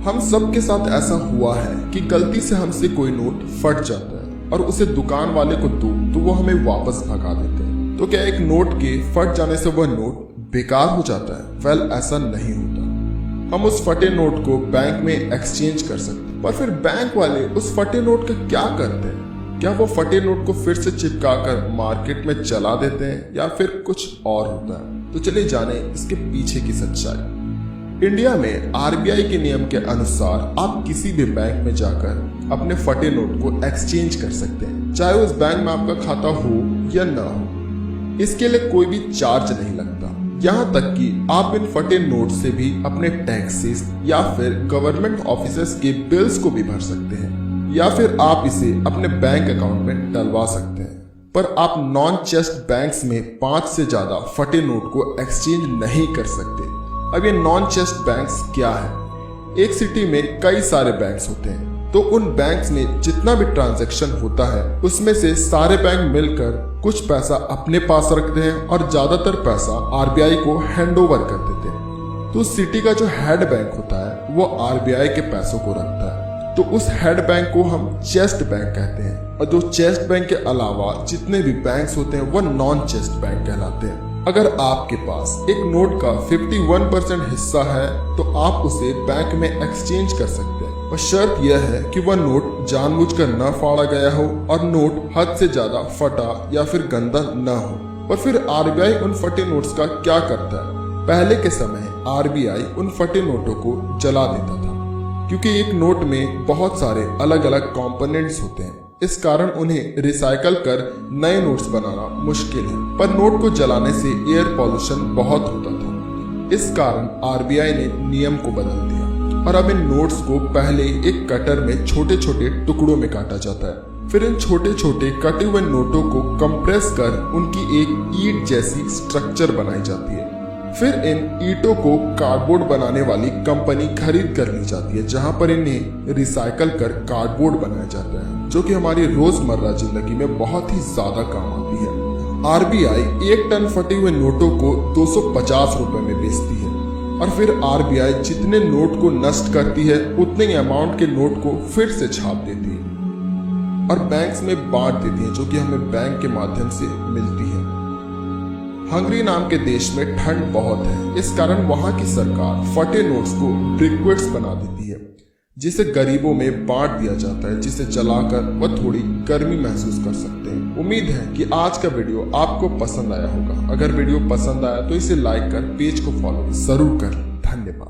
हम सब के साथ ऐसा हुआ है कि गलती से हमसे कोई नोट फट जाता है और उसे दुकान वाले को दो तो वो हमें वापस भगा देते हैं। तो क्या एक नोट के फट जाने से वह नोट बेकार हो जाता है? वेल, ऐसा नहीं होता। हम उस फटे नोट को बैंक में एक्सचेंज कर सकते हैं, पर फिर बैंक वाले उस फटे नोट का क्या करते हैं? क्या वो फटे नोट को फिर से चिपका कर मार्केट में चला देते हैं या फिर कुछ और होता है? तो चलिए जाने इसके पीछे की सच्चाई। इंडिया में आरबीआई के नियम के अनुसार आप किसी भी बैंक में जाकर अपने फटे नोट को एक्सचेंज कर सकते हैं, चाहे उस बैंक में आपका खाता हो या ना हो। इसके लिए कोई भी चार्ज नहीं लगता। यहाँ तक कि आप इन फटे नोट से भी अपने टैक्सेस या फिर गवर्नमेंट ऑफिसर्स के बिल्स को भी भर सकते हैं, या फिर आप इसे अपने बैंक अकाउंट में डलवा सकते हैं। पर आप नॉन चेस्ट बैंक्स में 5 से ज्यादा फटे नोट को एक्सचेंज नहीं कर सकते। अब ये नॉन चेस्ट बैंक्स क्या है? एक सिटी में कई सारे बैंक्स होते हैं, तो उन बैंक्स में जितना भी ट्रांजैक्शन होता है उसमें से सारे बैंक मिलकर कुछ पैसा अपने पास रखते हैं और ज्यादातर पैसा आरबीआई को हैंड ओवर कर देते हैं। तो सिटी का जो हेड बैंक होता है वो आरबीआई के पैसों को रखता है, तो उस हेड बैंक को हम चेस्ट बैंक कहते हैं। और जो चेस्ट बैंक के अलावा जितने भी बैंक्स होते हैं वो नॉन चेस्ट बैंक कहलाते हैं। अगर आपके पास एक नोट का 51% हिस्सा है तो आप उसे बैंक में एक्सचेंज कर सकते हैं, पर शर्त यह है कि वह नोट जानबूझकर न फाड़ा गया हो और नोट हद से ज्यादा फटा या फिर गंदा न हो। पर फिर आरबीआई उन फटे नोट्स का क्या करता है? पहले के समय आरबीआई उन फटे नोटों को जला देता था, क्योंकि एक नोट में बहुत सारे अलग अलग कंपोनेंट्स होते हैं। इस कारण उन्हें रिसाइकल कर नए नोट्स बनाना मुश्किल है। पर नोट को जलाने से एयर पॉल्यूशन बहुत होता था। इस कारण आरबीआई ने नियम को बदल दिया और अब इन नोट्स को पहले एक कटर में छोटे छोटे टुकड़ों में काटा जाता है। फिर इन छोटे छोटे कटे हुए नोटों को कंप्रेस कर उनकी एक ईंट जैसी स्ट्रक्चर बनाई जाती है। फिर इन ईंटों को कार्डबोर्ड बनाने वाली कंपनी खरीद कर ली जाती है, जहां पर इन्हें रिसाइकल कर कार्डबोर्ड बनाया जाता है, जो कि हमारी रोजमर्रा जिंदगी में बहुत ही ज्यादा काम आती है। आरबीआई 1 टन फटे हुए नोटों को 250 रुपए में बेचती है और फिर आरबीआई जितने नोट को नष्ट करती है उतने अमाउंट के नोट को फिर से छाप देती है और बैंक्स में बांट देती है, जो कि हमें बैंक के माध्यम से मिलती है। हंगरी नाम के देश में ठंड बहुत है, इस कारण वहां की सरकार फटे नोट्स को ब्रिक्वेट्स बना देती है, जिसे गरीबों में बांट दिया जाता है, जिसे जलाकर वह थोड़ी गर्मी महसूस कर सकते हैं। उम्मीद है कि आज का वीडियो आपको पसंद आया होगा। अगर वीडियो पसंद आया तो इसे लाइक कर पेज को फॉलो जरूर कर। धन्यवाद।